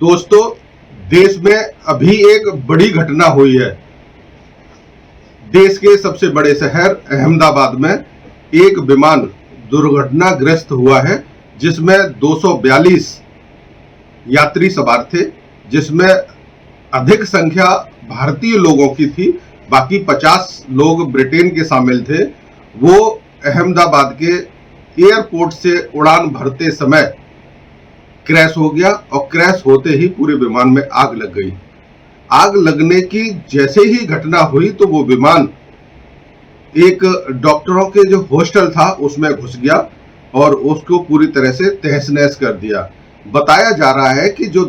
दोस्तों, देश में अभी एक बड़ी घटना हुई है। देश के सबसे बड़े शहर अहमदाबाद में एक विमान दुर्घटनाग्रस्त हुआ है, जिसमें 242 यात्री सवार थे, जिसमें अधिक संख्या भारतीय लोगों की थी। बाकी 50 लोग ब्रिटेन के शामिल थे। वो अहमदाबाद के एयरपोर्ट से उड़ान भरते समय क्रैश हो गया और क्रैश होते ही पूरे विमान में आग लग गई। आग लगने की जैसे ही घटना हुई तो वो विमान एक डॉक्टरों के जो हॉस्टल था उसमें घुस गया और उसको पूरी तरह से तहस नहस कर दिया। बताया जा रहा है कि जो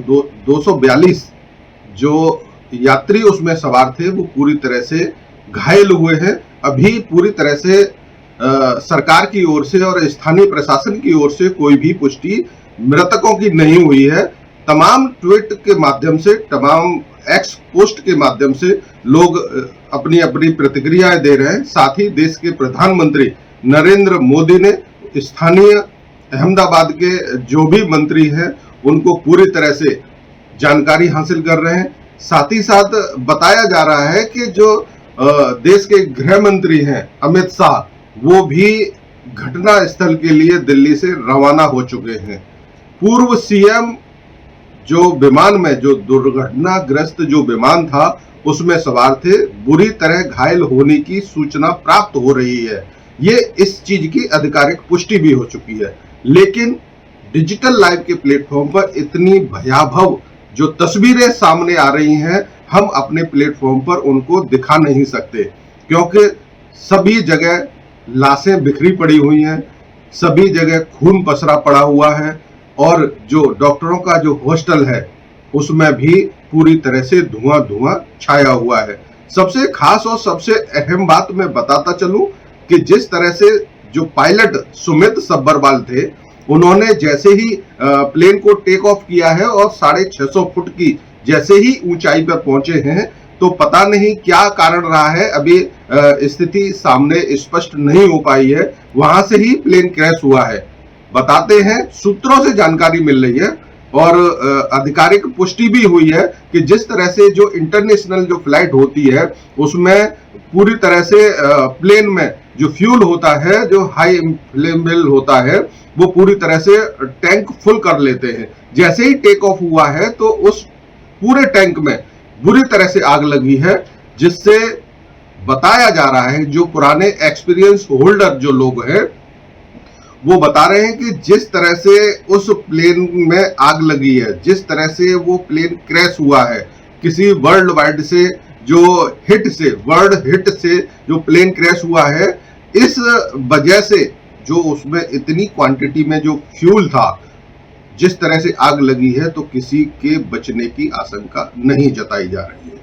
242 जो यात्री उसमें सवार थे वो पूरी तरह से घायल हुए हैं। अभी पूरी तरह से सरकार की ओर से और स्थानीय प्रशासन की ओर से कोई भी पुष्टि मृतकों की नहीं हुई है। तमाम ट्वीट के माध्यम से, तमाम एक्स पोस्ट के माध्यम से लोग अपनी अपनी प्रतिक्रियाएं दे रहे हैं। साथ ही देश के प्रधानमंत्री नरेंद्र मोदी ने स्थानीय अहमदाबाद के जो भी मंत्री हैं उनको पूरी तरह से जानकारी हासिल कर रहे हैं। साथ ही साथ बताया जा रहा है कि जो देश के गृह मंत्री हैं अमित शाह, वो भी घटना स्थल के लिए दिल्ली से रवाना हो चुके हैं। पूर्व सीएम जो विमान में, जो दुर्घटनाग्रस्त जो विमान था उसमें सवार थे, बुरी तरह घायल होने की सूचना प्राप्त हो रही है। ये इस चीज की आधिकारिक पुष्टि भी हो चुकी है, लेकिन डिजिटल लाइव के प्लेटफॉर्म पर इतनी भयावह जो तस्वीरें सामने आ रही हैं, हम अपने प्लेटफॉर्म पर उनको दिखा नहीं सकते, क्योंकि सभी जगह लाशें बिखरी पड़ी हुई हैं, सभी जगह खून पसरा पड़ा हुआ है और जो डॉक्टरों का जो हॉस्टल है उसमें भी पूरी तरह से धुआं धुआं छाया हुआ है। सबसे खास और सबसे अहम बात मैं बताता चलूं कि जिस तरह से जो पायलट सुमित सब्बरवाल थे, उन्होंने जैसे ही प्लेन को टेक ऑफ किया है और 650 फुट की जैसे ही ऊंचाई पर पहुंचे हैं, तो पता नहीं क्या कारण रहा है, अभी स्थिति सामने स्पष्ट नहीं हो पाई है। वहां से ही प्लेन क्रैश हुआ है। बताते हैं, सूत्रों से जानकारी मिल रही है और आधिकारिक पुष्टि भी हुई है कि जिस तरह से जो इंटरनेशनल जो फ्लाइट होती है उसमें पूरी तरह से प्लेन में जो फ्यूल होता है, जो हाई फ्लेमेबल होता है, वो पूरी तरह से टैंक फुल कर लेते हैं। जैसे ही टेक ऑफ हुआ है तो उस पूरे टैंक में बुरी तरह से आग लगी है, जिससे बताया जा रहा है जो पुराने एक्सपीरियंस होल्डर जो लोग हैं वो बता रहे हैं कि जिस तरह से उस प्लेन में आग लगी है, जिस तरह से वो प्लेन क्रैश हुआ है, किसी वर्ल्ड वाइड से जो वर्ल्ड हिट से जो प्लेन क्रैश हुआ है, इस वजह से जो उसमें इतनी क्वांटिटी में जो फ्यूल था, जिस तरह से आग लगी है, तो किसी के बचने की आशंका नहीं जताई जा रही है।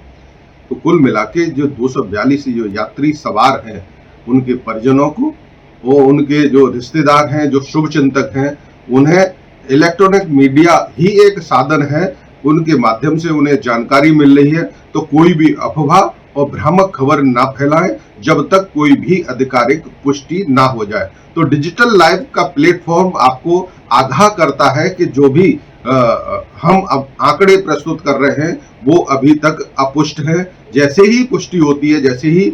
तो कुल मिला के जो 242 जो यात्री सवार हैं, उनके परिजनों को, वो उनके जो रिश्तेदार हैं, जो शुभ चिंतक हैं, उन्हें इलेक्ट्रॉनिक मीडिया ही एक साधन है, उनके माध्यम से उन्हें जानकारी मिल रही है। तो कोई भी अफवाह और भ्रामक खबर ना फैलाएं जब तक कोई भी आधिकारिक पुष्टि ना हो जाए। तो डिजिटल लाइव का प्लेटफॉर्म आपको आगाह करता है कि जो भी हम अब आंकड़े प्रस्तुत कर रहे हैं वो अभी तक अपुष्ट है। जैसे ही पुष्टि होती है, जैसे ही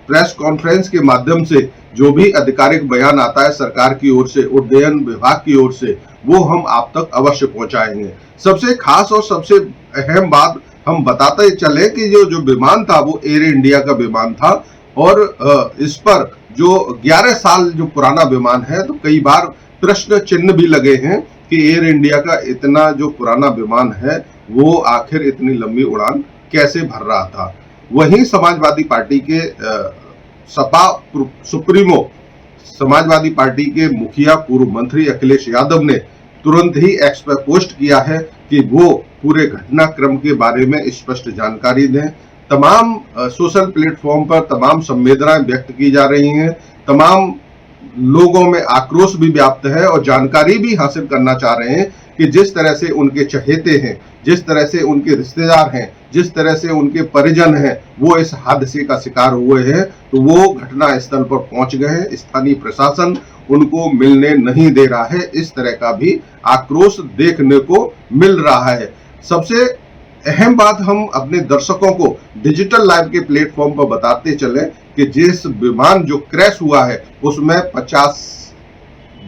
प्रेस कॉन्फ्रेंस के माध्यम से जो भी आधिकारिक बयान आता है सरकार की ओर से, उड्डयन विभाग की ओर से, वो हम आप तक अवश्य पहुंचाएंगे। सबसे खास और सबसे अहम बात हम बताते चले कि जो विमान था वो एयर इंडिया का विमान था और इस पर जो 11 साल जो पुराना विमान है, तो कई बार प्रश्न चिन्ह भी लगे हैं कि एयर इंडिया का इतना जो पुराना विमान है वो आखिर इतनी लंबी उड़ान कैसे भर रहा था। वहीं समाजवादी पार्टी के सपा सुप्रीमो, समाजवादी पार्टी के मुखिया पूर्व मंत्री अखिलेश यादव ने तुरंत ही एक्स पर पोस्ट किया है कि वो पूरे घटनाक्रम के बारे में स्पष्ट जानकारी दें। तमाम सोशल प्लेटफॉर्म पर तमाम संवेदनाएं व्यक्त की जा रही हैं, तमाम लोगों में आक्रोश भी व्याप्त है और जानकारी भी हासिल करना चाह रहे हैं कि जिस तरह से उनके चहेते हैं, जिस तरह से उनके रिश्तेदार हैं, जिस तरह से उनके परिजन हैं, वो इस हादसे का शिकार हुए हैं, तो वो घटना स्थल पर पहुंच गए हैं। स्थानीय प्रशासन उनको मिलने नहीं दे रहा है। इस तरह का भी आक्रोश देखने को मिल रहा है। सबसे अहम बात हम अपने दर्शकों को डिजिटल लाइव के प्लेटफॉर्म पर बताते चले कि जिस विमान जो क्रैश हुआ है उसमें 50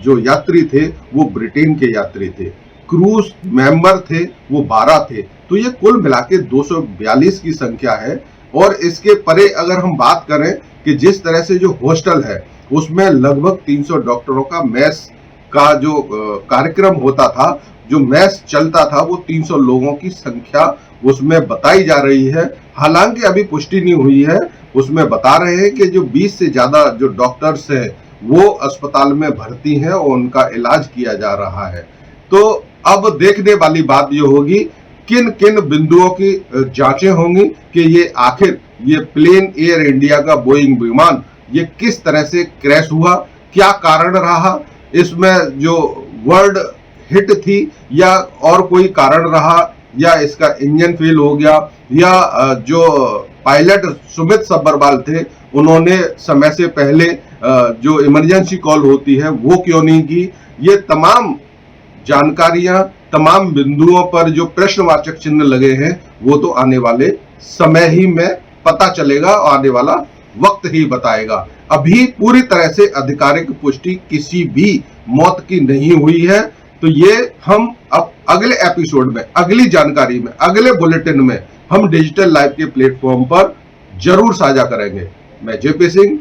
जो यात्री थे वो ब्रिटेन के यात्री थे, क्रूज मेंबर थे वो 12 थे। तो ये कुल मिला के 242 की संख्या है। और इसके परे अगर हम बात करें कि जिस तरह से जो हॉस्टल है उसमें लगभग 300 डॉक्टरों का मैस का जो कार्यक्रम होता था, जो मैस चलता था, वो 300 लोगों की संख्या उसमें बताई जा रही है। हालांकि अभी पुष्टि नहीं हुई है। उसमें बता रहे हैं कि जो 20 से ज्यादा जो डॉक्टर्स हैं वो अस्पताल में भर्ती हैं और उनका इलाज किया जा रहा है। तो अब देखने वाली बात ये होगी किन किन बिंदुओं की जांचें होंगी कि ये आखिर ये प्लेन एयर इंडिया का बोइंग विमान ये किस तरह से क्रैश हुआ, क्या कारण रहा, इसमें जो वर्ल्ड हिट थी या और कोई कारण रहा, या इसका इंजन फेल हो गया, या जो पायलट सुमित सब्बरवाल थे उन्होंने समय से पहले जो इमरजेंसी कॉल होती है वो क्यों नहीं की। ये तमाम जानकारियां, तमाम बिंदुओं पर जो प्रश्नवाचक चिन्ह लगे हैं वो तो आने वाले समय ही में पता चलेगा और आने वाला वक्त ही बताएगा। अभी पूरी तरह से आधिकारिक पुष्टि किसी भी मौत की नहीं हुई है। तो ये हम अब अगले एपिसोड में, अगली जानकारी में, अगले बुलेटिन में हम डिजिटल लाइव के प्लेटफॉर्म पर जरूर साझा करेंगे। मैं जेपी सिंह,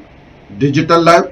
डिजिटल लाइव।